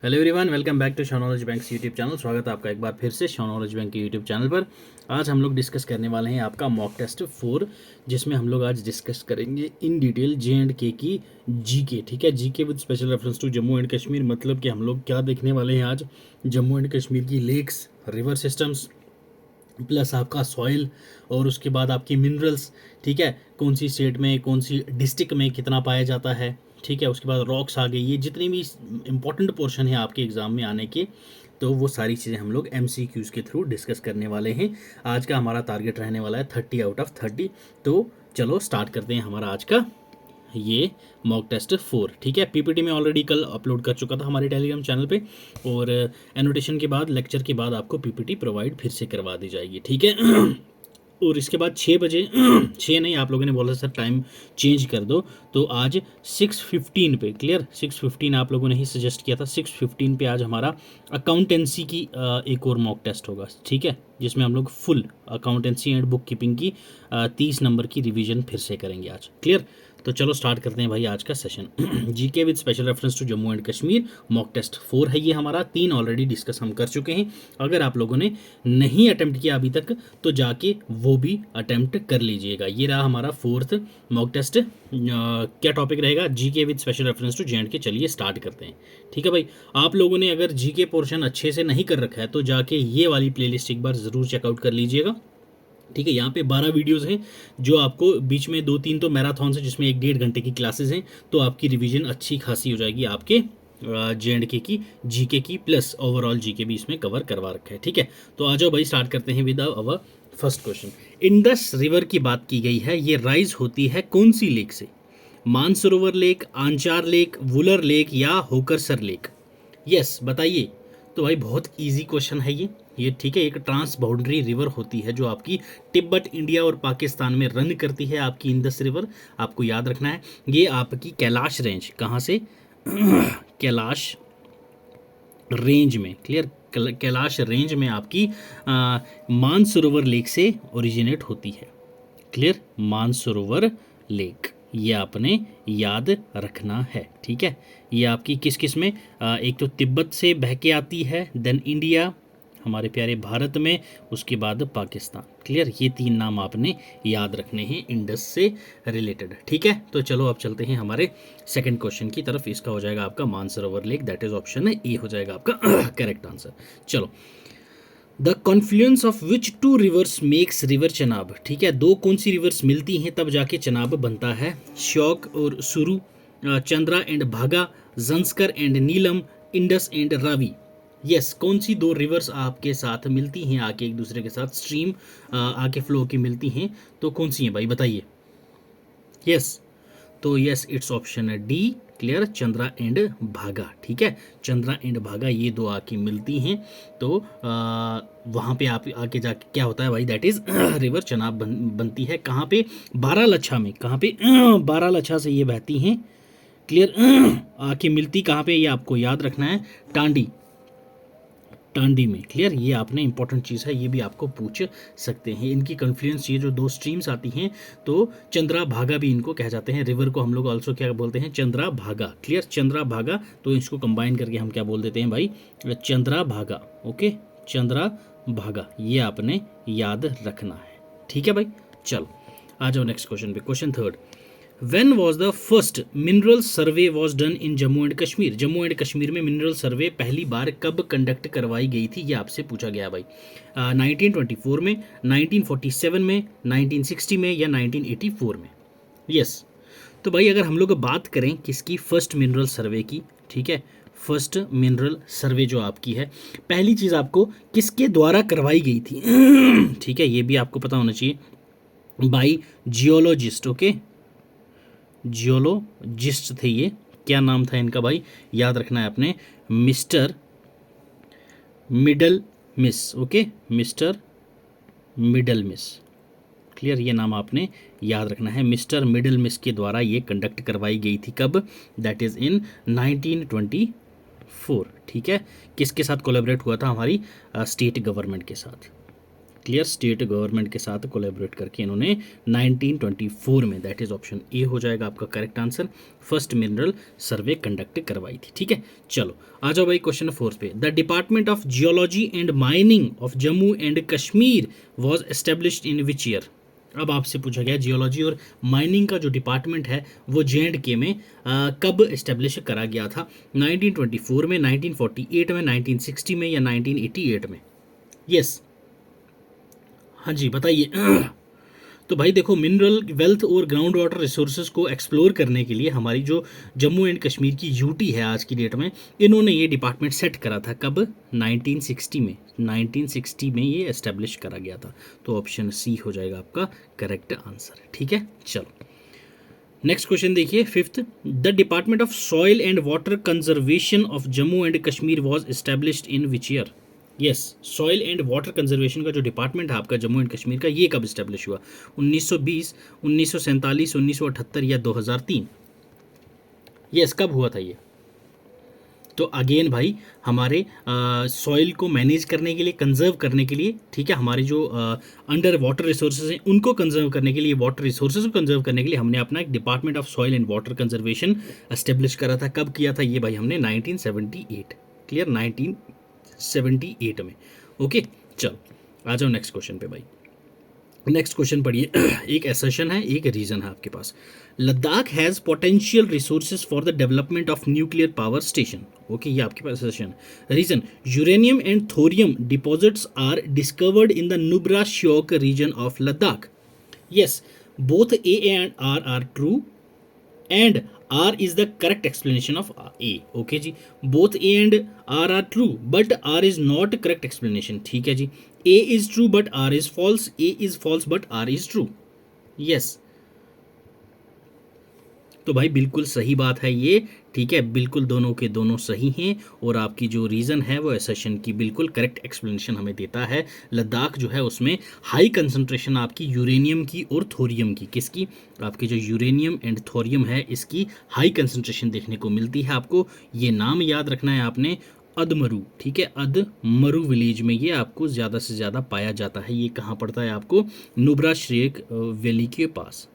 Hello everyone, welcome back to Shaw Knowledge bank YouTube channel. स्वागत है आपका एक बार फिर से शॉनॉलेज बैंक के यूट्यूब चैनल पर। आज हम लोग डिस्कस करने वाले हैं आपका मॉक टेस्ट 4, जिसमें हम लोग आज डिस्कस करेंगे इन डिटेल J&K की जीके। ठीक है, GK with special reference to Jammu and Kashmir. मतलब कि हम लोग क्या देखने वाले हैं आज, जम्मू एंड कश्मीर की लेक्स, रिवर सिस्टम्स, प्लस आपका सॉइल, और उसके बाद आपकी मिनरल्स। ठीक है, कौन सी स्टेट में, कौन सी डिस्ट्रिक्ट में कितना पाया जाता है। ठीक है, उसके बाद रॉक्स आ गई। ये जितनी भी इंपॉर्टेंट पोर्शन है आपके एग्ज़ाम में आने के, तो वो सारी चीज़ें हम लोग MCQs के थ्रू डिस्कस करने वाले हैं। आज का हमारा टारगेट रहने वाला है 30 आउट ऑफ 30। तो चलो स्टार्ट करते हैं हमारा आज का ये मॉक टेस्ट 4। ठीक है, पीपीटी में ऑलरेडी कल अपलोड कर चुका था हमारे टेलीग्राम चैनल पे, और एनोटेशन के बाद, लेक्चर के बाद आपको पीपीटी प्रोवाइड फिर से करवा दी जाएगी। ठीक है और इसके बाद 6 बजे 6 नहीं, आप लोगों ने बोला सर टाइम चेंज कर दो, तो आज 6:15 पे, क्लियर 6:15 आप लोगों ने ही सजेस्ट किया था, 6:15 पे आज हमारा अकाउंटेंसी की एक और मॉक टेस्ट होगा। ठीक है, जिसमें हम लोग full accountancy and book keeping की 30 नंबर की रिवीजन फिर से करेंगे आज। क्लियर, तो चलो स्टार्ट करते हैं भाई आज का session. GK with special reference to Jammu and Kashmir, mock test 4 है ये हमारा। 3 ऑलरेडी डिस्कस हम कर चुके हैं। अगर आप लोगों ने नहीं अटेम्प्ट किया अभी तक, तो जाके वो भी अटेम्प्ट कर लीजिएगा। ये रहा हमारा 4th मॉक टेस्ट। क्या टॉपिक रहेगा, GK with special reference to J&K। चलिए स्टार्ट करते हैं। ठीक है भाई, आप लोगों ने अगर जीके पोर्शन अच्छे से नहीं कर रखा है, तो जाके ये वाली प्लेलिस्ट एक बार ज़रूर चेकआउट कर लीजिएगा। ठीक है, यहाँ पे 12 वीडियोस हैं, जो आपको बीच में 2-3 तो मैराथन है, जिसमें 1-1.5 घंटे की क्लासेस हैं। तो आपकी रिवीजन अच्छी खासी हो जाएगी आपके J&K की जीके की, प्लस ओवरऑल जीके भी इसमें कवर करवा रखा है। ठीक है, तो आ जाओ भाई, स्टार्ट करते हैं with our first question. Indus river की बात की गई है, ये राइज होती है कौन सी लेक से? Mansarovar lake, Anchar lake, Wular lake या होकरसर लेक? यस बताइए। तो भाई बहुत इजी क्वेश्चन है ये। ठीक है, एक ट्रांस बाउंड्री रिवर होती है जो आपकी तिब्बत, इंडिया और पाकिस्तान में रन करती है, आपकी इंडस रिवर। आपको याद रखना है, ये आपकी कैलाश रेंज, कहाँ से? कैलाश रेंज में, क्लियर, कैलाश रेंज में आपकी मानसरोवर लेक से ओरिजिनेट होती है। क्लियर, मानसरोवर लेक, ये आपने याद रखना है। ठीक है, ये आपकी किस किस में, एक तो तिब्बत से बह के आती है, देन इंडिया, हमारे प्यारे भारत में, उसके बाद पाकिस्तान। क्लियर, ये 3 नाम आपने याद रखने हैं इंडस से रिलेटेड। ठीक है, तो चलो अब चलते हैं हमारे सेकंड क्वेश्चन की तरफ। इसका हो जाएगा आपका Mansarovar lake, that is option A हो जाएगा आपका करेक्ट आंसर। चलो, the Confluence of which 2 reverse makes river Chenab? ठीक है, 2 कौन सी रिवर्स मिलती हैं तब जाके चनाब बनता है? श्योक और सुरु, Chandra and Bhaga, Zanskar and Neelam, Indus and Ravi. Yes, कौन सी 2 रिवर्स आपके साथ मिलती हैं, आके एक दूसरे के साथ स्ट्रीम आके फ्लो की मिलती हैं, तो कौन सी हैं भाई बताइए? यस, तो यस इट्स ऑप्शन है डी, क्लियर, चंद्रा एंड भागा। ठीक है, चंद्रा एंड भागा ये 2 आके मिलती हैं, तो वहाँ पे आप आके जाके क्या होता है भाई, दैट इज रिवर चनाब बनती है। कहाँ पे? बारालच्छा में। कहाँ पे? बारालच्छा से ये बहती हैं। क्लियर, आके मिलती कहाँ पे, ये आपको याद रखना है, टांडी, टांडी में। क्लियर, ये आपने इंपॉर्टेंट चीज़ है, ये भी आपको पूछ सकते हैं। इनकी कन्फ्लुएंस, ये जो 2 स्ट्रीम्स आती हैं, तो चंद्रा भागा भी इनको कह जाते हैं। रिवर को हम लोग ऑल्सो क्या बोलते हैं, चंद्रा भागा। क्लियर, चंद्रा भागा, तो इसको कंबाइन करके हम क्या बोल देते हैं भाई, चंद्रा भागा। ओके, चंद्रा भागा, ये आपने याद रखना है। ठीक है भाई, चलो आ जाओ नेक्स्ट क्वेश्चन पे। Question third, When was the first mineral survey was done in Jammu and Kashmir? Jammu and Kashmir में मिनरल सर्वे पहली बार कब कंडक्ट करवाई गई थी, ये आपसे पूछा गया भाई। 1924 में, 1947 में, 1960 में या 1984 में? यस, तो भाई अगर हम लोग बात करें किसकी, फर्स्ट मिनरल सर्वे की, ठीक है, फर्स्ट मिनरल सर्वे जो आपकी है, पहली चीज़ आपको किसके द्वारा करवाई गई थी? ठीक है, ये भी आपको पता होना चाहिए। By geologist. ओके, जियोलॉजिस्ट थे ये। क्या नाम था इनका भाई, याद रखना है आपने, mister middle miss. Okay, mister middle miss. Clear, ये नाम आपने याद रखना है, मिस्टर मिडल मिस के द्वारा ये कंडक्ट करवाई गई थी। कब? That is in 1924। ठीक है, किसके साथ कोलैबोरेट हुआ था? हमारी स्टेट गवर्नमेंट के साथ। क्लियर, स्टेट गवर्नमेंट के साथ कोलैबोरेट करके इन्होंने 1924 में, दैट इज ऑप्शन ए हो जाएगा आपका correct answer, first mineral survey conduct करवाई थी। ठीक है, चलो आ जाओ भाई क्वेश्चन 4 पे। The department of geology and mining of Jammu and Kashmir was established in which year. अब आपसे पूछा गया जियोलॉजी और माइनिंग का जो डिपार्टमेंट है वो JNK में कब इस्टेब्लिश करा गया था, 1924 में, 1948 में, 1960 में या 1988 में। यस, हाँ जी बताइए। तो भाई देखो, मिनरल वेल्थ और ग्राउंड वाटर रिसोर्सेज को एक्सप्लोर करने के लिए हमारी जो जम्मू एंड कश्मीर की यूटी है आज की डेट में, इन्होंने ये डिपार्टमेंट सेट करा था कब, 1960 में। 1960 में ये एस्टेब्लिश करा गया था। तो ऑप्शन सी हो जाएगा आपका करेक्ट आंसर। ठीक है, चलो नेक्स्ट क्वेश्चन देखिए, 5th। The department of soil and water conservation of Jammu and Kashmir was established in which year. Yes, soil and water conservation का जो डिपार्टमेंट है आपका जम्मू एंड कश्मीर का, ये कब इस्टेब्लिश हुआ, 1920, 1947, 1978 या 2003। यस, कब हुआ था ये। तो अगेन भाई हमारे सॉइल को मैनेज करने के लिए, कंजर्व करने के लिए, ठीक है, हमारे जो अंडर वाटर रिसोर्सेज हैं उनको कंजर्व करने के लिए, वाटर रिसोर्सेज को कंजर्व करने के लिए हमने अपना एक department of soil and water conservation establish करा था। कब किया था ये भाई हमने, 1978। क्लियर, 1978 में। ओके, चलो आ जाओ नेक्स्ट क्वेश्चन पे भाई। नेक्स्ट क्वेश्चन पढ़िए। एक असर्शन है, एक रीजन है आपके पास। Ladakh has potential resources for the development of nuclear power station. Okay, ये आपके पास असर्शन है। Reason, uranium and thorium deposits are discovered in the Nubra Shyok region of Ladakh. Yes, both A and R are true and R is the correct explanation of A. Okay ji, both A and R are true but R is not correct explanation. ठीक है जी, A is true but R is false, A is false but R is true. Yes, तो भाई बिल्कुल सही बात है ये। ठीक है, बिल्कुल दोनों के दोनों सही हैं और आपकी जो रीज़न है वो असर्शन की बिल्कुल करेक्ट एक्सप्लेनेशन हमें देता है। लद्दाख जो है उसमें हाई कंसंट्रेशन आपकी यूरेनियम की और थोरियम की, किसकी, आपकी जो यूरेनियम एंड थोरियम है इसकी हाई कंसंट्रेशन देखने को मिलती है। आपको ये नाम याद रखना है आपने, अदमरू। ठीक है, अदमरू विलेज में ये आपको ज़्यादा से ज़्यादा पाया जाता है। ये कहाँ पड़ता है आपको, नुब्रा श्योक वैली के पास,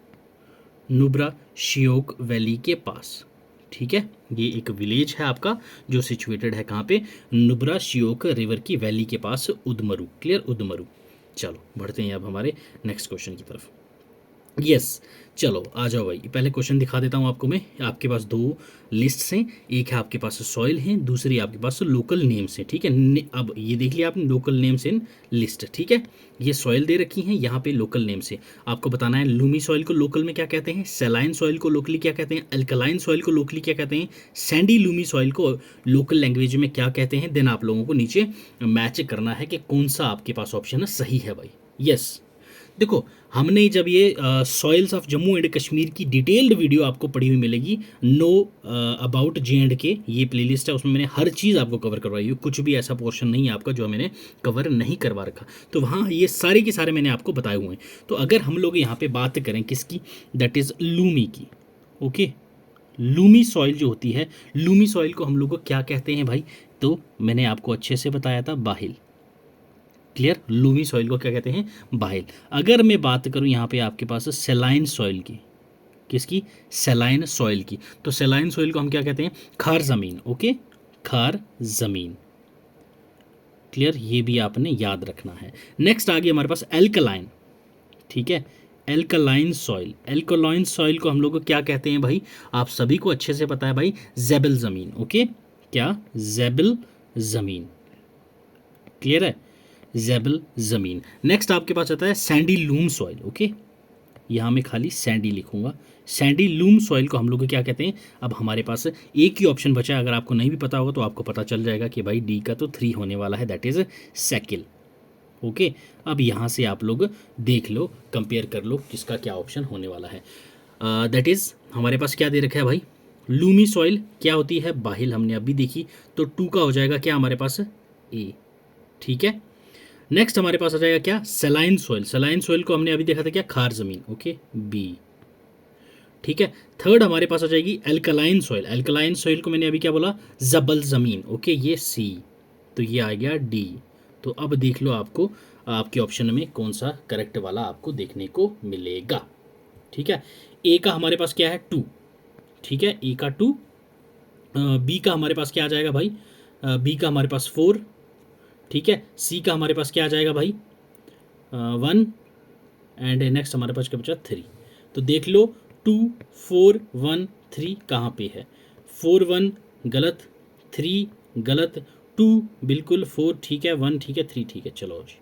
नुब्रा श्योक वैली के पास। ठीक है, ये एक विलेज है आपका जो सिचुएटेड है कहाँ पे, नुब्रा श्योक रिवर की वैली के पास, उदमरू। क्लियर, उदमरू। चलो बढ़ते हैं अब हमारे नेक्स्ट क्वेश्चन की तरफ। यस, चलो आ जाओ भाई, पहले क्वेश्चन दिखा देता हूँ आपको मैं। आपके पास दो लिस्ट्स हैं, एक है आपके पास सॉइल है, दूसरी आपके पास लोकल नेम्स हैं। ठीक है, अब ये देख लिया आपने, लोकल नेम्स इन लिस्ट। ठीक है, ये सॉइल दे रखी हैं, यहाँ पे लोकल नेम्स है। आपको बताना है लूमी सॉइल को लोकल में क्या कहते हैं, सेलाइन सॉइल को लोकली क्या कहते हैं, अल्कलाइन सॉइल को लोकली क्या कहते हैं, सैंडी लूमी सॉइल को लोकल लैंग्वेज में क्या कहते हैं। देन आप लोगों को नीचे मैच करना है कि कौन सा आपके पास ऑप्शन सही है भाई। यस, देखो हमने जब ये soils of Jammu and Kashmir की डिटेल्ड वीडियो आपको पड़ी हुई मिलेगी, नो अबाउट JNK, ये प्लेलिस्ट है, उसमें मैंने हर चीज़ आपको कवर करवाई है। कुछ भी ऐसा पोर्शन नहीं है आपका जो मैंने कवर नहीं करवा रखा। तो वहाँ ये सारे के सारे मैंने आपको बताए हुए हैं। तो अगर हम लोग यहाँ पे बात करें किसकी, दैट इज़ लूमी की। ओके, लूमी सॉइल जो होती है, लूमी सॉइल को हम लोग को क्या कहते हैं भाई, तो मैंने आपको अच्छे से बताया था, बाहिल। क्लियर, लूमी सॉइल को क्या कहते हैं, बाहिल। अगर मैं बात करूं यहाँ पे आपके पास सेलाइन सॉइल की, किसकी, सेलाइन सॉइल की, तो सेलाइन सॉइल को हम क्या कहते हैं, खार ज़मीन। ओके, खार ज़मीन। क्लियर, ये भी आपने याद रखना है। नेक्स्ट आ गया हमारे पास एल्कलाइन। ठीक है, एल्कलाइन सॉइल, एल्कलाइन सॉइल को हम लोग को क्या कहते हैं भाई, आप सभी को अच्छे से पता है भाई, ज़ेबल ज़मीन। ओके, क्या, ज़ेबल ज़मीन। क्लियर है, ज़ेबल ज़मीन। नेक्स्ट आपके पास आता है सैंडी लूम सॉइल। ओके, यहाँ मैं खाली सैंडी लिखूंगा, सैंडी लूम सॉइल को हम लोग क्या कहते हैं। अब हमारे पास एक ही ऑप्शन बचा है, अगर आपको नहीं भी पता होगा तो आपको पता चल जाएगा कि भाई डी का तो 3 होने वाला है, दैट इज़ सैकिल। ओके, अब यहाँ से आप लोग देख लो, कंपेयर कर लो किसका क्या ऑप्शन होने वाला है। दैट इज़ हमारे पास क्या दे रखा है भाई, लूमी सॉइल क्या होती है, बाहिल, हमने अभी देखी, तो 2 का हो जाएगा क्या हमारे पास, ए। ठीक है, नेक्स्ट हमारे पास आ जाएगा क्या, सेलाइन सॉइल। सेलाइन सॉइल को हमने अभी देखा था क्या, खार ज़मीन। Okay, B. ठीक है, थर्ड हमारे पास आ जाएगी एल्कलाइन सॉइल। एल्कलाइन सॉइल को मैंने अभी क्या बोला, ज़बल ज़मीन। ओके, ये सी, तो ये आ गया डी। तो अब देख लो आपको आपके ऑप्शन में कौन सा करेक्ट वाला आपको देखने को मिलेगा। ठीक है, ए का हमारे पास क्या है 2, ठीक है, ए का 2, बी का हमारे पास क्या आ जाएगा भाई, बी का हमारे पास 4, ठीक है, सी का हमारे पास क्या आ जाएगा भाई 1, एंड नेक्स्ट हमारे पास क्या बचा 3। तो देख लो 2 4 1 3 कहाँ पे है, 4 1 गलत, 3 गलत, 2 बिल्कुल, 4 ठीक है, 1 ठीक है, 3 ठीक है। चलो जी,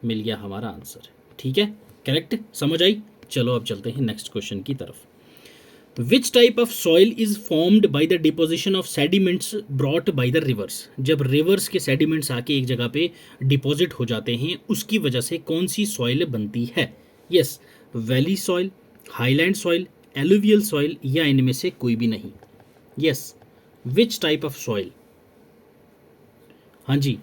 मिल गया हमारा आंसर। ठीक है, करेक्ट, समझ आई। चलो अब चलते हैं नेक्स्ट क्वेश्चन की तरफ। विच type of soil is formed by the deposition of sediments brought by the reverse. जब रिवर्स के सेडिमेंट्स आके एक जगह पे डिपॉजिट हो जाते हैं, उसकी वजह से कौन सी सॉइल बनती है। Yes, valley soil, highland soil, alluvial soil, या इनमें से कोई भी नहीं। Yes, which type of soil, हाँ जी,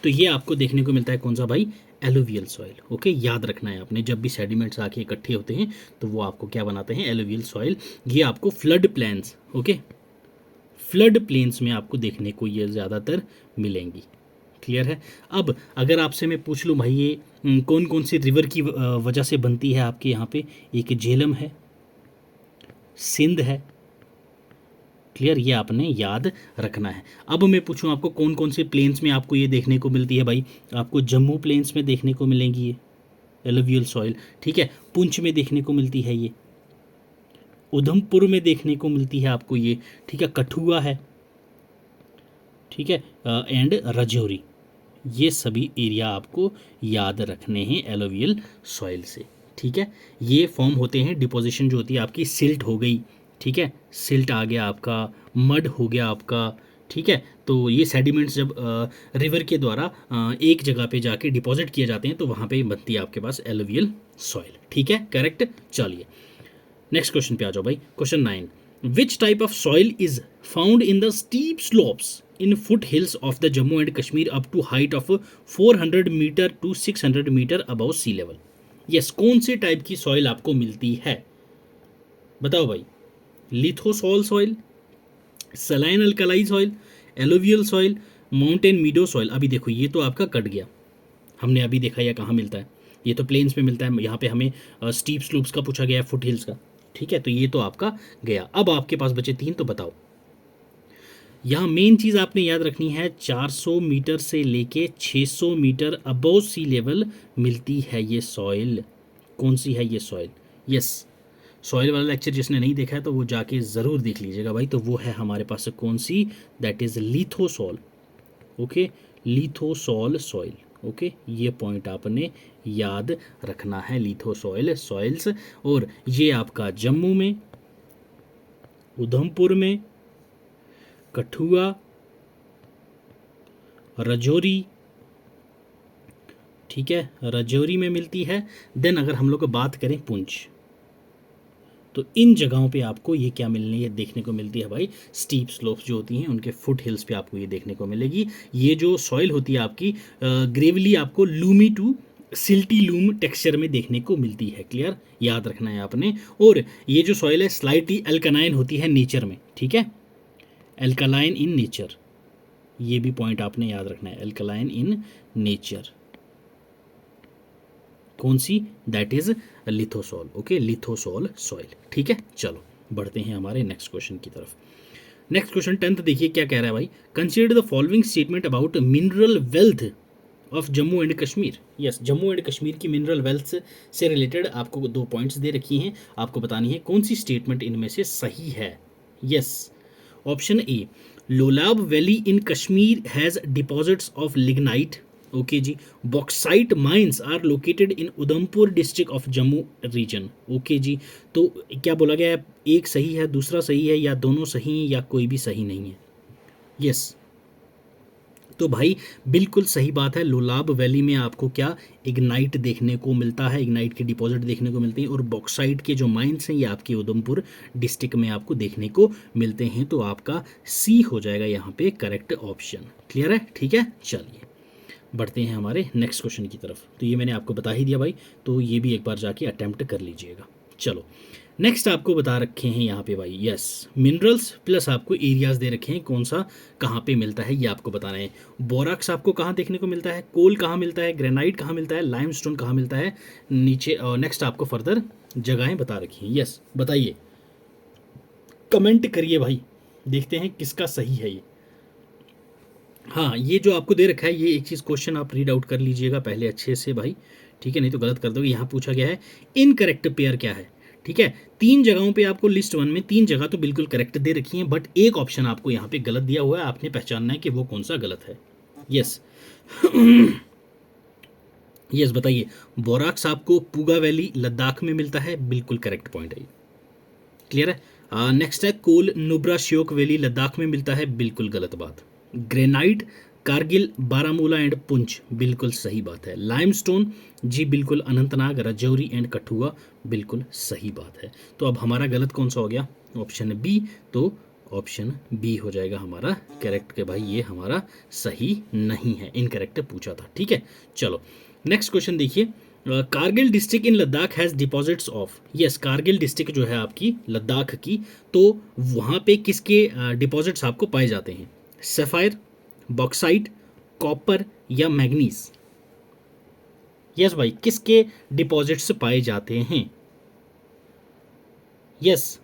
तो ये आपको देखने को मिलता है कौन सा भाई, एलुवियल सॉइल। ओके, याद रखना है आपने, जब भी सेडिमेंट्स आके इकट्ठे होते हैं तो वो आपको क्या बनाते हैं, एलुवियल सॉइल। ये आपको flood plains, okay, flood plains में आपको देखने को ये ज़्यादातर मिलेंगी। क्लियर है। अब अगर आपसे मैं पूछ लूँ भाई ये कौन कौन सी रिवर की वजह से बनती है आपके यहाँ पे, एक झेलम है, सिंध है। क्लियर, ये आपने याद रखना है। अब मैं पूछूं आपको कौन कौन से प्लेन्स में आपको ये देखने को मिलती है भाई, आपको जम्मू प्लेन्स में देखने को मिलेंगी ये एलुवियल सॉइल, ठीक है, पुंछ में देखने को मिलती है ये, उधमपुर में देखने को मिलती है आपको ये, ठीक है, कठुआ है, ठीक है, एंड राजौरी। ये सभी एरिया आपको याद रखने हैं एलुवियल सॉइल से। ठीक है, ये फॉर्म होते हैं, डिपोजिशन जो होती है आपकी, सिल्ट हो गई, ठीक है, सिल्ट आ गया आपका, मड हो गया आपका, ठीक है। तो ये सेडिमेंट्स जब रिवर के द्वारा एक जगह पे जाके डिपॉजिट किए जाते हैं तो वहाँ पे बनती है आपके पास एलुवियल सॉइल। ठीक है, करेक्ट। चलिए नेक्स्ट क्वेश्चन पे आ जाओ भाई। Question 9, which type of soil is found in the steep slopes in foot hills of the Jammu and Kashmir up to height of 400 metre to 600 metre above sea level. Yes, कौन से type की soil आपको मिलती है, बताओ भाई। Lithosol soil, saline alkali soil, alluvial soil, mountain meadow soil. अभी देखो ये तो आपका कट गया, हमने अभी देखा यह कहाँ मिलता है, ये तो प्लेन्स में मिलता है, यहाँ पे हमें स्टीप स्लूप्स का पूछा गया है, फुट हिल्स का। ठीक है, तो ये तो आपका गया। अब आपके पास बचे 3, तो बताओ। यहाँ मेन चीज़ आपने याद रखनी है, 400 मीटर से लेके 600 मीटर अबव सी लेवल मिलती है ये सॉइल। कौन सी है ये सॉइल। यस, सॉइल वाला लेक्चर जिसने नहीं देखा है तो वो जाके ज़रूर देख लीजिएगा भाई। तो वो है हमारे पास कौन सी, that is lithosol. Okay, lithosol soil. Okay, ये पॉइंट आपने याद रखना है, लिथोसॉइल सॉइल्स। और ये आपका जम्मू में, उधमपुर में, कठुआ, राजौरी, ठीक है, राजौरी में मिलती है। देन अगर हम लोग बात करें पुंछ, तो इन जगहों पे आपको ये क्या मिलनी है, देखने को मिलती है भाई, स्टीप स्लोप्स जो होती हैं उनके फुट हिल्स पे आपको ये देखने को मिलेगी। ये जो सॉइल होती है आपकी ग्रेवली आपको loamy to silty loam texture में देखने को मिलती है। क्लियर, याद रखना है आपने। और ये जो सॉइल है स्लाइटली अल्कनाइन होती है नेचर में, ठीक है, एल्कलाइन इन नेचर, ये भी पॉइंट आपने याद रखना है, एल्कलाइन इन नेचर। कौन सी, that is lithosol. Okay, lithosol soil. ठीक है, चलो बढ़ते हैं हमारे नेक्स्ट क्वेश्चन की तरफ। नेक्स्ट क्वेश्चन 10th देखिए क्या कह रहा है भाई। Consider the following statement about mineral wealth of Jammu and Kashmir. Yes, Jammu and Kashmir की मिनरल वेल्थ से रिलेटेड आपको 2 पॉइंट्स दे रखी हैं, आपको बतानी है कौन सी स्टेटमेंट इनमें से सही है। Yes, option A, Lolab valley in Kashmir has deposits of lignite. Okay ji, bauxite mines are located in Udhampur district of Jammu region. Okay ji, तो क्या बोला गया है, एक सही है, दूसरा सही है, या दोनों सही हैं, या कोई भी सही नहीं है। यस, तो भाई बिल्कुल सही बात है, लोलाब वैली में आपको क्या, इग्नाइट देखने को मिलता है, इग्नाइट के डिपॉजिट देखने को मिलते हैं, और बॉक्साइट के जो माइंस हैं ये आपके उधमपुर डिस्ट्रिक्ट में आपको देखने को मिलते हैं। तो आपका सी हो जाएगा यहाँ पे करेक्ट ऑप्शन। क्लियर है, ठीक है, चलिए बढ़ते हैं हमारे नेक्स्ट क्वेश्चन की तरफ। तो ये मैंने आपको बता ही दिया भाई, तो ये भी एक बार जाके अटैम्प्ट कर लीजिएगा। चलो नेक्स्ट आपको बता रखे हैं यहाँ पे भाई, यस, मिनरल्स प्लस आपको एरियाज दे रखे हैं, कौन सा कहाँ पे मिलता है ये आपको बताना है। बोराक्स आपको कहाँ देखने को मिलता है, कोल कहाँ मिलता है, ग्रेनाइट कहाँ मिलता है, लाइमस्टोन कहाँ मिलता है, नीचे नेक्स्ट आपको फर्दर जगहें बता रखी हैं। यस बताइए, कमेंट करिए भाई, देखते हैं किसका सही है ये। हाँ, ये जो आपको दे रखा है, ये एक चीज़ क्वेश्चन आप रीड आउट कर लीजिएगा पहले अच्छे से भाई, ठीक है, नहीं तो गलत कर दोगे। यहाँ पूछा गया है इनकरेक्ट पेयर क्या है, ठीक है। 3 जगहों पे आपको लिस्ट 1 में 3 जगह तो बिल्कुल करेक्ट दे रखी हैं, बट एक ऑप्शन आपको यहाँ पे गलत दिया हुआ है, आपने पहचानना है कि वो कौन सा गलत है। यस यस बताइए, बोराक्स आपको पूगा वैली लद्दाख में मिलता है, बिल्कुल करेक्ट पॉइंट है, क्लियर है। नेक्स्ट है कोल नुब्रा श्योक वैली लद्दाख में मिलता है, बिल्कुल गलत बात। ग्रेनाइट कारगिल बारामूला एंड पुंछ, बिल्कुल सही बात है। लाइमस्टोन जी बिल्कुल अनंतनाग राजौरी एंड कठुआ, बिल्कुल सही बात है। तो अब हमारा गलत कौन सा हो गया, ऑप्शन बी, तो ऑप्शन बी हो जाएगा हमारा करेक्ट के भाई, ये हमारा सही नहीं है, इनकरेक्ट पूछा था, ठीक है। चलो नेक्स्ट क्वेश्चन देखिए, Kargil district in Ladakh has deposits of, yes Kargil district जो है आपकी लद्दाख की, तो वहाँ पे किसके डिपॉजिट्स आपको पाए जाते हैं, सफ़ायर, बॉक्साइट, कॉपर या मैग्नीज। यस भाई, किसके डिपॉजिट्स पाए जाते हैं, यस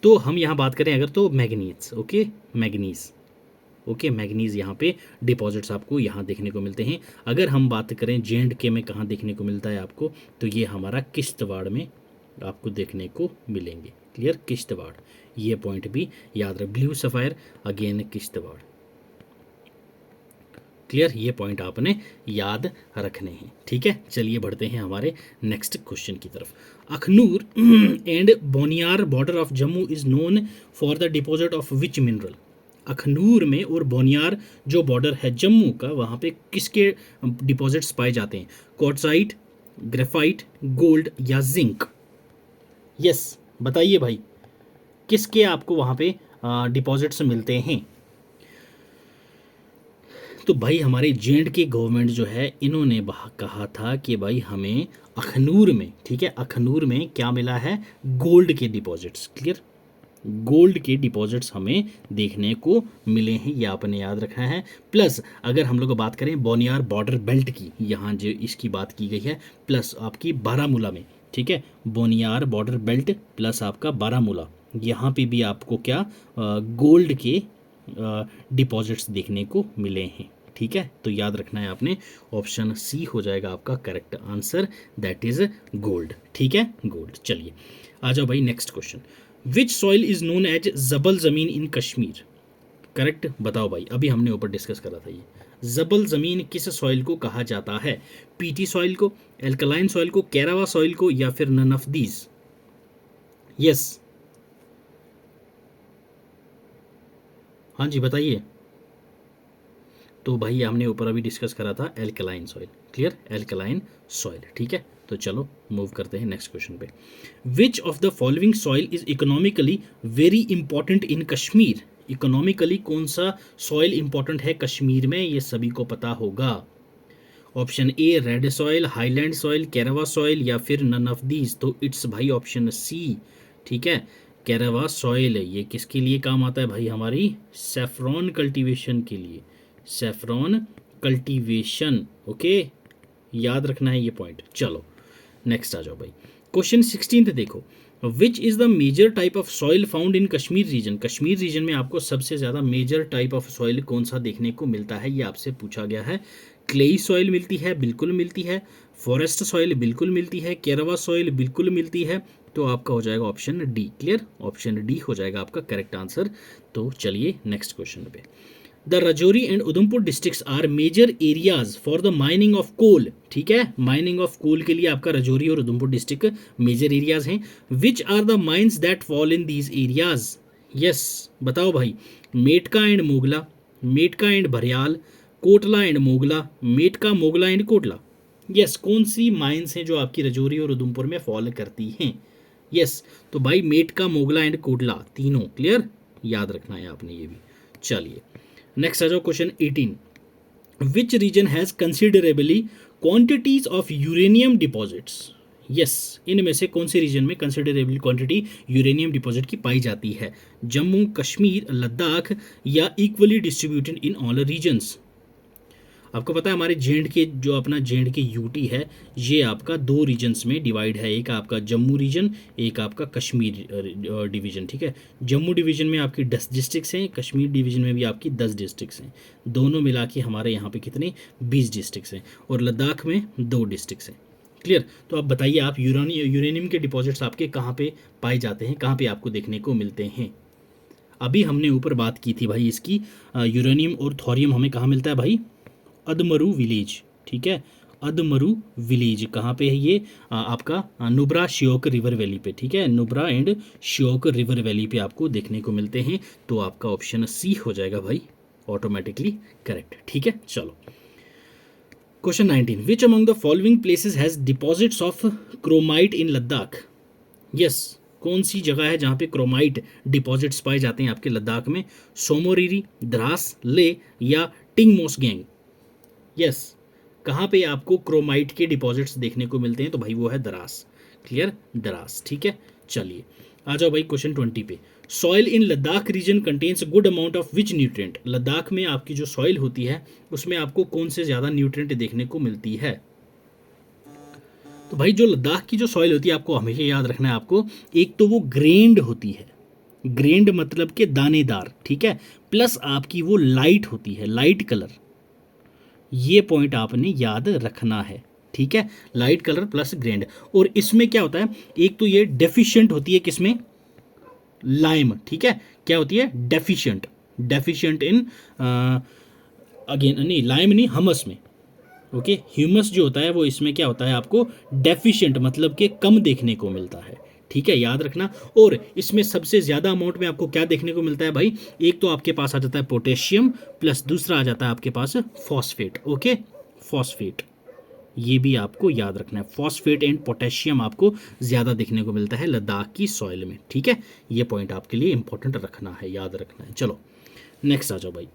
तो हम यहाँ बात करें अगर तो manganese, okay manganese, okay manganese यहाँ पे डिपॉजिट्स आपको यहाँ देखने को मिलते हैं। अगर हम बात करें JNK में कहाँ देखने को मिलता है आपको, तो ये हमारा किश्तवाड़ में आपको देखने को मिलेंगे, क्लियर, किश्तवाड़, ये पॉइंट भी याद रख। Blue sapphire again Kishtwar, clear, ये पॉइंट आपने याद रखने हैं, ठीक है। चलिए बढ़ते हैं हमारे नेक्स्ट क्वेश्चन की तरफ। Akhnoor and Boniyar border of Jammu is known for the deposit of which mineral, Akhnoor में और बोनियार जो बॉर्डर है जम्मू का, वहाँ पे किसके डिपॉजिट्स पाए जाते हैं, क्वार्ट्जाइट, ग्रेफाइट, गोल्ड या जिंक। यस बताइए भाई, किसके आपको वहाँ पे डिपॉजिट्स मिलते हैं। तो भाई हमारे JNK गवर्नमेंट जो है, इन्होंने कहा था कि भाई हमें अखनूर में, ठीक है, अखनूर में क्या मिला है, गोल्ड के डिपॉजिट्स, क्लियर, गोल्ड के डिपॉजिट्स हमें देखने को मिले हैं, ये आपने याद रखना है। प्लस अगर हम लोग बात करें बोनियार बॉर्डर बेल्ट की, यहाँ जो इसकी बात की गई है, प्लस आपकी बारामूला में, ठीक है, बोनियार बॉर्डर बेल्ट प्लस आपका बारामूला, यहाँ पे भी आपको क्या गोल्ड के डिपॉजिट्स देखने को मिले हैं, ठीक है। तो याद रखना है आपने, ऑप्शन सी हो जाएगा आपका correct answer, that is gold, ठीक है, गोल्ड। चलिए आ जाओ भाई next question, which soil is known as जबल ज़मीन इन कश्मीर, करेक्ट बताओ भाई, अभी हमने ऊपर डिस्कस करा था ये, जबल ज़मीन किस सॉइल को कहा जाता है, पीटी सॉइल को, एल्कलाइन सॉइल को, कैरावा सॉइल को या फिर नन ऑफ दीज। यस हाँ जी बताइए। तो भाई हमने ऊपर अभी डिस्कस करा था alkaline soil, clear, alkaline soil, ठीक है। तो चलो मूव करते हैं नेक्स्ट क्वेश्चन पे। Which of the following soil is economically very important in Kashmir, economically कौन सा सॉइल इंपॉर्टेंट है कश्मीर में, ये सभी को पता होगा। Option A red soil, highland soil, karewa soil या फिर नन ऑफ दीज, तो इट्स भाई ऑप्शन सी, ठीक है, कैरावा सॉइल है। ये किसके लिए काम आता है भाई, हमारी सेफ्रॉन कल्टीवेशन के लिए, सेफ्रॉन कल्टीवेशन, ओके याद रखना है ये पॉइंट। चलो नेक्स्ट आ जाओ भाई, क्वेश्चन 16 देखो, which is the major type of soil found in Kashmir region, Kashmir region में आपको सबसे ज़्यादा मेजर टाइप ऑफ सॉइल कौन सा देखने को मिलता है, ये आपसे पूछा गया है। क्लेई सॉइल मिलती है, बिल्कुल मिलती है, फॉरेस्ट सॉइल बिल्कुल मिलती है, कैरावा सॉइल बिल्कुल मिलती है, तो आपका हो जाएगा option D, clear, option D हो जाएगा आपका करेक्ट आंसर। तो चलिए नेक्स्ट क्वेश्चन पे, the Rajouri and Udhampur districts are major areas for the mining of coal, ठीक है, माइनिंग ऑफ कोल के लिए आपका राजौरी और उधमपुर डिस्ट्रिक्ट मेजर एरियाज हैं। Which are the mines that fall in these areas, yes बताओ भाई, Metka and Mogla, Metka and Bhariyal, Kotla and Mogla, Metka Mogla and Kotla. Yes कौन सी माइंस हैं जो आपकी राजौरी और उधमपुर में फॉल करती हैं, यस तो भाई मेटका मोगला एंड कोटला तीनों, क्लियर, याद रखना है आपने ये भी। चलिए नेक्स्ट आ जाओ, question 18, which region has considerably quantities of uranium deposits, yes, इनमें से कौन से रीजन में कंसिडरेबल क्वांटिटी यूरेनियम डिपॉजिट की पाई जाती है? जम्मू कश्मीर, लद्दाख या equally distributed in all regions? आपको पता है हमारे जेएंड के जो अपना जेएंड के यूटी है ये आपका दो रीजन्स में डिवाइड है, एक आपका जम्मू रीजन, एक आपका कश्मीर डिवीज़न। ठीक है, जम्मू डिवीज़न में आपकी 10 डिस्ट्रिक्ट्स हैं, कश्मीर डिवीज़न में भी आपकी 10 डिस्ट्रिक्ट्स हैं, दोनों मिला के हमारे यहाँ पे कितने 20 डिस्ट्रिक्ट्स हैं, और लद्दाख में 2 डिस्ट्रिक्ट्स हैं। क्लियर? तो आप बताइए, आप यूरेनियम के डिपॉजिट्स आपके कहाँ पे पाए जाते हैं, कहाँ पे आपको देखने को मिलते हैं? अभी हमने ऊपर बात की थी भाई इसकी, यूरेनियम और थोरियम हमें कहाँ मिलता है भाई? अदमरू विलेज। ठीक है, अदमरू विलेज कहाँ पे है ये? आपका नुब्रा श्योक रिवर वैली पे। ठीक है, Nubra and Shyok river valley पे आपको देखने को मिलते हैं। तो आपका ऑप्शन सी हो जाएगा भाई ऑटोमेटिकली करेक्ट। ठीक है, चलो question 19, which among the following places has deposits of chromite in Ladakh? Yes, कौन सी जगह है जहाँ पे क्रोमाइट डिपॉजिट्स पाए जाते हैं आपके लद्दाख में? सोमोरीरी, द्रास, ले या टिंगमोसगैंग? यस, कहाँ पे आपको क्रोमाइट के डिपॉजिट्स देखने को मिलते हैं? तो भाई वो है द्रास। क्लियर? द्रास। ठीक है, चलिए आ जाओ भाई क्वेश्चन 20 पे। Soil in Ladakh reason contains good amount of which nutrient? Ladakh में आपकी जो सॉइल होती है उसमें आपको कौन से ज़्यादा न्यूट्रिएंट देखने को मिलती है? तो भाई जो लद्दाख की जो सॉइल होती है आपको हमेशा याद रखना है, आपको एक तो वो ग्रेन्ड होती है, ग्रेन्ड मतलब के दानेदार। ठीक है, प्लस आपकी वो लाइट होती है, लाइट कलर। ये पॉइंट आपने याद रखना है। ठीक है, लाइट कलर प्लस ग्रेन्ड। और इसमें क्या होता है, एक तो ये डेफिशिएंट होती है किसमें? लाइम। ठीक है, क्या होती है? डेफिशिएंट। डेफिशिएंट इन अगेन नहीं, लाइम नहीं, हमस में। ओके, ह्यूमस जो होता है वो इसमें क्या होता है आपको? डेफिशिएंट मतलब कि कम देखने को मिलता है। ठीक है, याद रखना। और इसमें सबसे ज़्यादा अमाउंट में आपको क्या देखने को मिलता है भाई? एक तो आपके पास आ जाता है पोटेशियम, प्लस दूसरा आ जाता है आपके पास फॉस्फेट। ओके, फॉस्फेट, ये भी आपको याद रखना है। फॉस्फेट एंड पोटेशियम आपको ज़्यादा देखने को मिलता है लद्दाख की सॉइल में। ठीक है, ये पॉइंट आपके लिए इंपॉर्टेंट रखना है, याद रखना है। चलो नेक्स्ट आ जाओ भाई।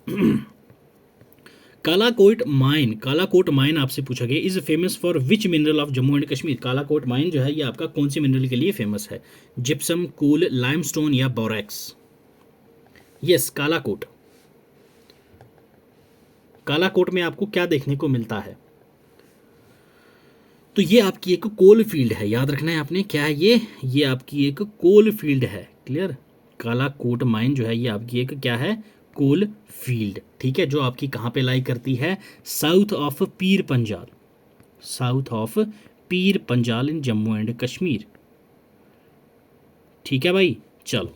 कालाकोट माइन, कालाकोट माइन आपसे पूछा गया, is famous for which mineral of Jammu and Kashmir? Kalakot mine जो है ये आपका कौन सी मिनरल के लिए फेमस है? जिप्सम, कोल, लाइमस्टोन या बोरैक्स? यस, कालाकोट। कालाकोट में आपको क्या देखने को मिलता है? तो ये आपकी एक कोल फील्ड है, याद रखना है आपने। क्या है ये आपकी एक कोल फील्ड है। क्लियर? कालाकोट माइन जो है ये आपकी एक क्या है? Coal field. ठीक है, जो आपकी कहाँ पे लाई करती है? South of Pir Panjal, south of Pir Panjal in Jammu and Kashmir. ठीक है भाई, चलो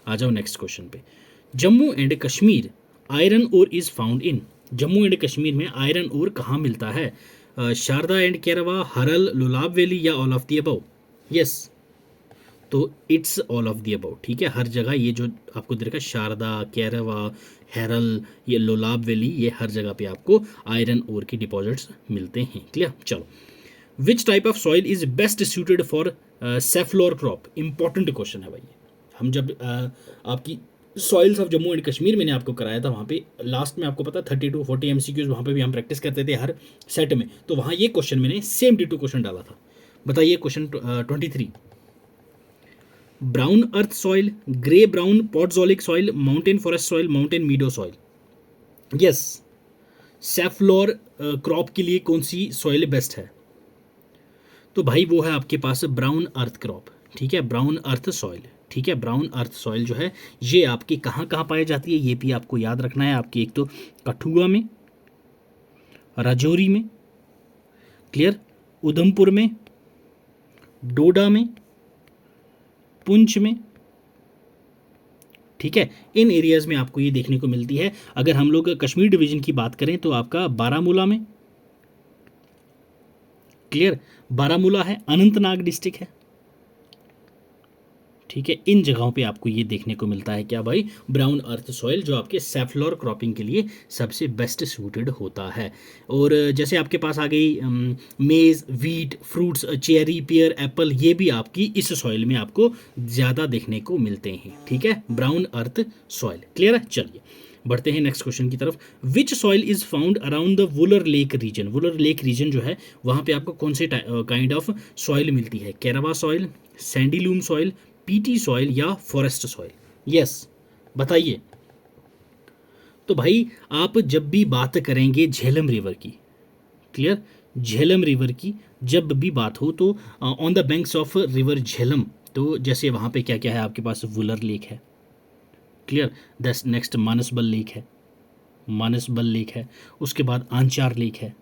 आ जाओ नेक्स्ट क्वेश्चन पे। Jammu and Kashmir iron ore is found in? Jammu and Kashmir में आयरन ओर कहाँ मिलता है? शारदा एंड कैरवा, हरल, लोलाब वैली या all of the above? Yes, तो it's all of the above. ठीक है, हर जगह ये जो आपको देखा शारदा, कैरवा, हेरल, ये लोलाब वैली, ये हर जगह पे आपको आयरन ओर की डिपॉजिट्स मिलते हैं। क्लियर? चलो, which type of soil is best suited for safflower crop? Important question है भाई। हम जब आपकी soils of Jammu and Kashmir मैंने आपको कराया था, वहाँ पे लास्ट में आपको पता 30 to 40 MCQs वहाँ पे भी हम प्रैक्टिस करते थे हर सेट में। तो वहाँ ये क्वेश्चन मैंने सेम D2 क्वेश्चन डाला था। बताइए question 23, brown earth soil, grey brown podzolic soil, mountain forest soil, mountain meadow soil? Yes, safflower crop के लिए कौन सी सॉइल बेस्ट है? तो भाई वो है आपके पास ब्राउन अर्थ क्रॉप। ठीक है, ब्राउन अर्थ सॉइल। ठीक है, ब्राउन अर्थ सॉइल जो है ये आपकी कहाँ कहाँ पाई जाती है? ये भी आपको याद रखना है। आपकी एक तो कठुआ में, राजौरी में, क्लियर, उधमपुर में, डोडा में, पुंछ में। ठीक है, इन एरियाज में आपको ये देखने को मिलती है। अगर हम लोग कश्मीर डिवीजन की बात करें तो आपका बारामूला में, क्लियर, बारामूला है, अनंतनाग डिस्ट्रिक्ट है। ठीक है, इन जगहों पे आपको ये देखने को मिलता है क्या भाई? ब्राउन अर्थ सॉइल, जो आपके सेफ्लोर क्रॉपिंग के लिए सबसे बेस्ट सूटेड होता है। और जैसे आपके पास आ गई मेज़, वीट, फ्रूट्स, चेरी, पियर, एप्पल, ये भी आपकी इस सॉइल में आपको ज़्यादा देखने को मिलते हैं। ठीक है, ब्राउन अर्थ सॉइल। क्लियर है? चलिए बढ़ते हैं नेक्स्ट क्वेश्चन की तरफ। Which soil is found around the Wular lake region? Wular lake region जो है वहाँ पे आपको कौन से काइंड ऑफ सॉइल मिलती है? Karewa soil, sandy loam soil, peaty soil या फॉरेस्ट सॉइल? यस, बताइए। तो भाई आप जब भी बात करेंगे झेलम रिवर की, क्लियर, झेलम रिवर की जब भी बात हो तो on the banks of river Jhelum, तो जैसे वहाँ पे क्या क्या है आपके पास? वुलर लेक है, क्लियर। दस नेक्स्ट मानसबल लेक है, मानसबल लेक है, उसके बाद आंचार लेक है,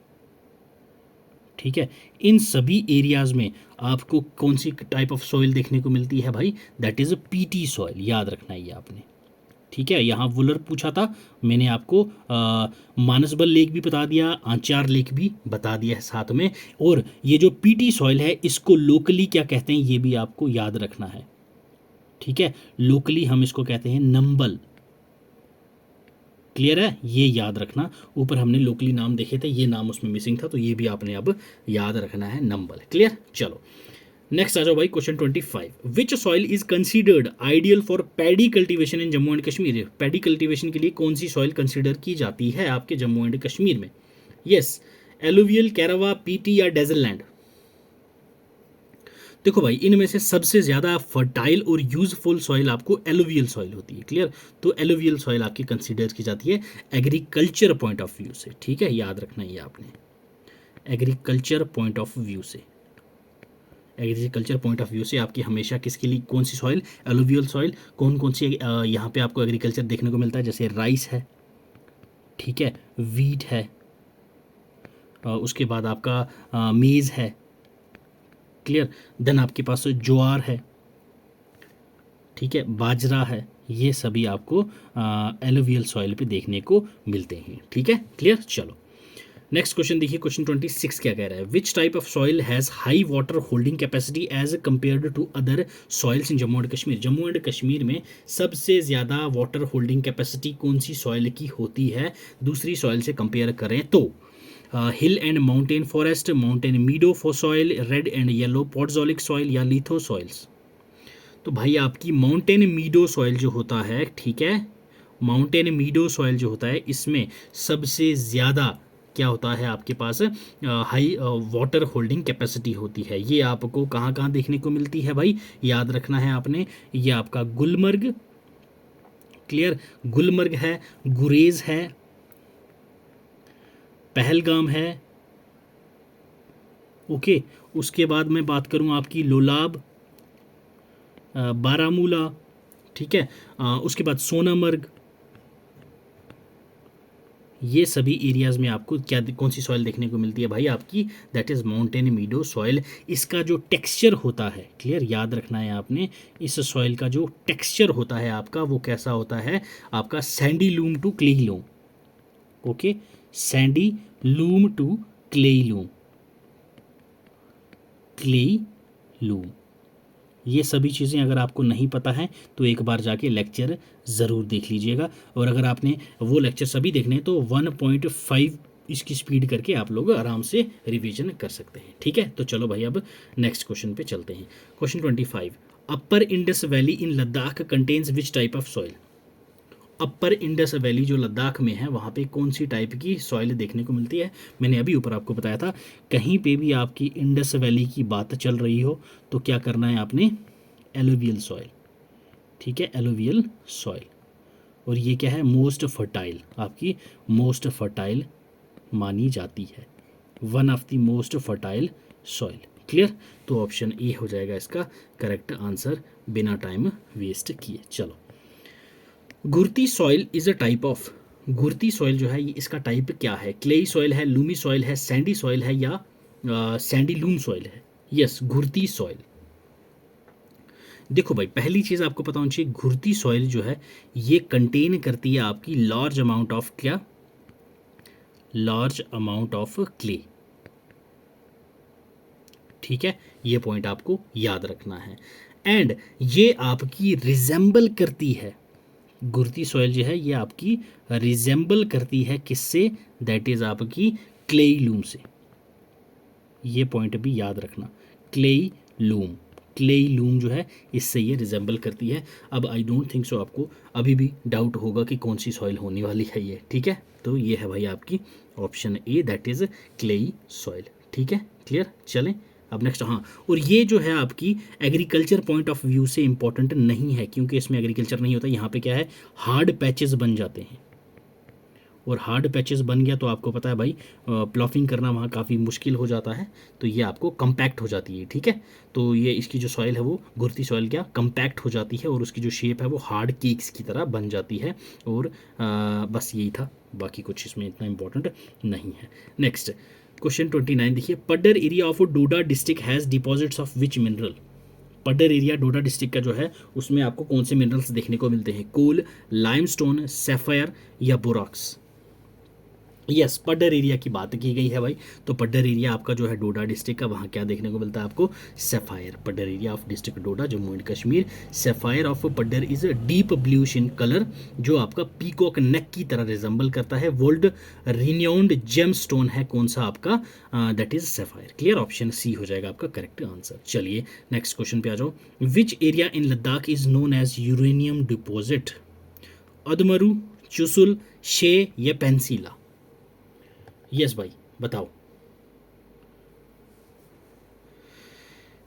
ठीक है। इन सभी एरियाज में आपको कौन सी टाइप ऑफ सॉइल देखने को मिलती है भाई? दैट इज पीटी सॉइल, याद रखना है ये आपने, ठीक है। यहाँ वुलर पूछा था, मैंने आपको मानसबल लेक भी बता दिया, आंचार लेक भी बता दिया है साथ में। और ये जो पीटी सॉइल है इसको लोकली क्या कहते हैं ये भी आपको याद रखना है, ठीक है। लोकली हम इसको कहते हैं नंबल, क्लियर है, ये याद रखना। ऊपर हमने लोकली नाम देखे थे, ये नाम उसमें मिसिंग था, तो ये भी आपने अब याद रखना है, नंबल, क्लियर। चलो नेक्स्ट आ जाओ भाई, question 25। Which soil is considered ideal for paddy cultivation in Jammu and Kashmir? Paddy cultivation के लिए कौन सी सॉइल कंसीडर की जाती है आपके जम्मू एंड कश्मीर में? यस, एलुवियल, कैरावा, पीटी या डेजर्ट लैंड? देखो भाई, इनमें से सबसे ज़्यादा फर्टाइल और यूजफुल सॉइल आपको एलुवियल सॉइल होती है, क्लियर। तो एलुवियल सॉइल आपकी कंसीडर की जाती है एग्रीकल्चर पॉइंट ऑफ व्यू से, ठीक है, याद रखना ये आपने, एग्रीकल्चर पॉइंट ऑफ व्यू से। एग्रीकल्चर पॉइंट ऑफ व्यू से आपकी हमेशा किसके लिए कौन सी सॉइल? Alluvial soil. कौन कौन सी यहाँ पे आपको एग्रीकल्चर देखने को मिलता है? जैसे राइस है, ठीक है, वीट है, उसके बाद आपका मेज़ है, क्लियर। देन आपके पास ज्वार है, ठीक है, बाजरा है, ये सभी आपको एलुवियल सॉइल पे देखने को मिलते हैं, ठीक है, क्लियर। चलो नेक्स्ट क्वेश्चन देखिए, क्वेश्चन 26 क्या कह रहा है? Which type of soil has high water holding capacity as compared to other soils in Jammu and Kashmir? Jammu and Kashmir में सबसे ज़्यादा वाटर होल्डिंग कैपेसिटी कौन सी सॉइल की होती है दूसरी सॉइल से कंपेयर करें तो? Hill and mountain forest, mountain meadow for soil, red and yellow podzolic soil या लिथो सॉइल्स? तो भाई आपकी माउंटेन मीडो सॉइल जो होता है, ठीक है, माउंटेन मीडो सॉइल जो होता है इसमें सबसे ज़्यादा क्या होता है आपके पास? हाई वाटर होल्डिंग कैपेसिटी होती है। ये आपको कहाँ कहाँ देखने को मिलती है भाई? याद रखना है आपने, ये आपका गुलमर्ग, क्लियर, गुलमर्ग है, गुरेज है, पहलगाम है, ओके। उसके बाद मैं बात करूँ आपकी लोलाब, बारामूला, ठीक है, उसके बाद सोनामर्ग, ये सभी एरियाज़ में आपको क्या कौन सी सॉइल देखने को मिलती है भाई? आपकी that is mountain meadow soil. इसका जो टेक्सचर होता है, क्लियर, याद रखना है आपने, इस सॉइल का जो टेक्सचर होता है आपका वो कैसा होता है? आपका sandy loam to clay loam, okay, sandy loam to clay loam, clay loam. ये सभी चीज़ें अगर आपको नहीं पता है तो एक बार जाके लेक्चर ज़रूर देख लीजिएगा, और अगर आपने वो लेक्चर सभी देखने तो 1.5 इसकी स्पीड करके आप लोग आराम से रिवीजन कर सकते हैं, ठीक है। तो चलो भाई अब नेक्स्ट क्वेश्चन पे चलते हैं। Question 25, upper Indus valley in Ladakh contains which type of soil? Upper Indus valley जो लद्दाख में है वहाँ पे कौन सी टाइप की सॉइल देखने को मिलती है? मैंने अभी ऊपर आपको बताया था, कहीं पे भी आपकी इंडस वैली की बात चल रही हो तो क्या करना है आपने? एलुवियल सॉइल, ठीक है, एलुवियल सॉइल। और ये क्या है? मोस्ट फर्टाइल, आपकी मोस्ट फर्टाइल मानी जाती है, one of the most fertile soil, clear. तो ऑप्शन ए हो जाएगा इसका करेक्ट आंसर बिना टाइम वेस्ट किए। चलो, gurti soil is a type of, gurti soil जो है ये इसका टाइप क्या है? क्लेई सॉइल है, लूमी सॉइल है, सैंडी सॉइल है या सैंडी लूम सॉइल है? Yes, ghurti soil. देखो भाई, पहली चीज़ आपको पता होनी चाहिए, घुरती सॉइल जो है ये कंटेन करती है आपकी लार्ज अमाउंट ऑफ क्या? लार्ज अमाउंट ऑफ क्ले, ठीक है, ये पॉइंट आपको याद रखना है। एंड ये आपकी रिजेंबल करती है, गुरती सॉइल जो है ये आपकी रिजेंबल करती है किससे? दैट इज़ आपकी क्लेई लूम से। ये पॉइंट भी याद रखना, क्लेई लूम, क्लेई लूम जो है इससे ये रिजेंबल करती है। अब आई डोंट थिंक सो आपको अभी भी डाउट होगा कि कौन सी सॉइल होने वाली है ये, ठीक है। तो ये है भाई आपकी option A, that is clayey soil, ठीक है, क्लियर। चलें अब नेक्स्ट, हाँ, और ये जो है आपकी एग्रीकल्चर पॉइंट ऑफ व्यू से इंपॉर्टेंट नहीं है क्योंकि इसमें एग्रीकल्चर नहीं होता। यहाँ पे क्या है, हार्ड पैचेस बन जाते हैं, और हार्ड पैचेस बन गया तो आपको पता है भाई प्लॉफिंग करना वहाँ काफ़ी मुश्किल हो जाता है, तो ये आपको कम्पैक्ट हो जाती है, ठीक है। तो ये इसकी जो सॉइल है वो घुरती सॉइल क्या कम्पैक्ट हो जाती है और उसकी जो शेप है वो हार्ड केक्स की तरह बन जाती है। और बस यही था, बाकी कुछ इसमें इतना इंपॉर्टेंट नहीं है। नेक्स्ट क्वेश्चन 29 देखिए, Paddar area of Doda district has deposits of which mineral. Paddar area Doda district का जो है उसमें आपको कौन से मिनरल्स देखने को मिलते हैं, कोल, लाइमस्टोन, सैफायर या बोराक्स। यस, पड्डर एरिया की बात की गई है भाई, तो पड्डर एरिया आपका जो है डोडा डिस्ट्रिक्ट का, वहाँ क्या देखने को मिलता है आपको, sapphire. Paddar area of district Doda, Jammu and Kashmir. Sapphire of Paddar is deep bluish in colour, जो आपका पीकॉक नेक की तरह रिजेंबल करता है। वर्ल्ड रिन्योन्ड जेम स्टोन है कौन सा आपका, that is sapphire. Clear, option C हो जाएगा आपका करेक्ट आंसर। चलिए नेक्स्ट क्वेश्चन पे आ जाओ। Which area in Ladakh is known as uranium deposit, Udmaru, Chushul, Shey या पेंसिला। यस भाई बताओ।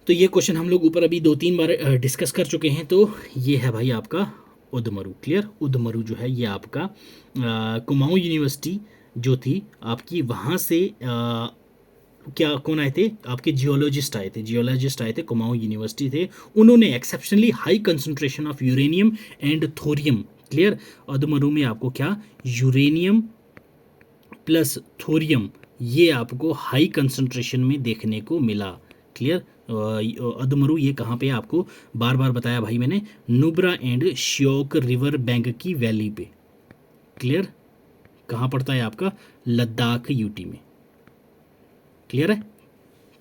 तो ये क्वेश्चन हम लोग ऊपर अभी 2-3 बार डिस्कस कर चुके हैं। तो ये है भाई आपका उदमरू। क्लियर, उदमरू जो है ये आपका कुमाऊं यूनिवर्सिटी जो थी आपकी, वहाँ से क्या कौन आए थे आपके, जियोलॉजिस्ट आए थे, कुमाऊं यूनिवर्सिटी थे। उन्होंने exceptionally high concentration of uranium and thorium. Clear, Udmaru में आपको क्या, यूरेनियम प्लस थोरियम, ये आपको हाई कंसंट्रेशन में देखने को मिला। क्लियर, अदमरू ये कहाँ पे है आपको बार बार बताया भाई मैंने, Nubra and Shyok river bank की वैली पे। क्लियर, कहाँ पड़ता है आपका, लद्दाख यूटी में। क्लियर है,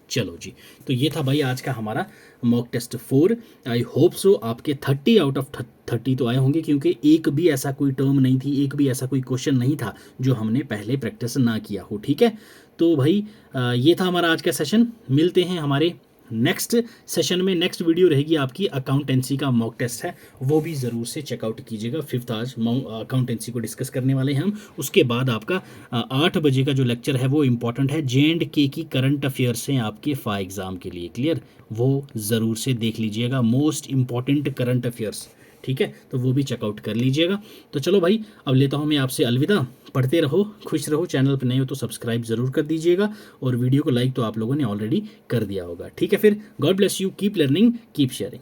चलो जी। तो ये था भाई आज का हमारा mock test 4। I hope so आपके 30 आउट ऑफ 30 तो आए होंगे, क्योंकि एक भी ऐसा कोई टर्म नहीं थी, एक भी ऐसा कोई क्वेश्चन नहीं था जो हमने पहले प्रैक्टिस ना किया हो, ठीक है। तो भाई ये था हमारा आज का सेशन। मिलते हैं हमारे नेक्स्ट सेशन में। नेक्स्ट वीडियो रहेगी आपकी अकाउंटेंसी का मॉक टेस्ट है, वो भी ज़रूर से चेकआउट कीजिएगा। 5th आज अकाउंटेंसी को डिस्कस करने वाले हैं हम। उसके बाद आपका 8 बजे का जो लेक्चर है वो इम्पॉर्टेंट है, J&K की करंट अफेयर्स हैं आपके FA एग्ज़ाम के लिए। क्लियर, वो ज़रूर से देख लीजिएगा, मोस्ट इम्पॉर्टेंट करंट अफेयर्स, ठीक है। तो वो भी चेकआउट कर लीजिएगा। तो चलो भाई, अब लेता हूँ मैं आपसे अलविदा। पढ़ते रहो, खुश रहो। चैनल पर नए हो तो सब्सक्राइब ज़रूर कर दीजिएगा, और वीडियो को लाइक तो आप लोगों ने ऑलरेडी कर दिया होगा, ठीक है। फिर God bless you, keep learning, keep sharing.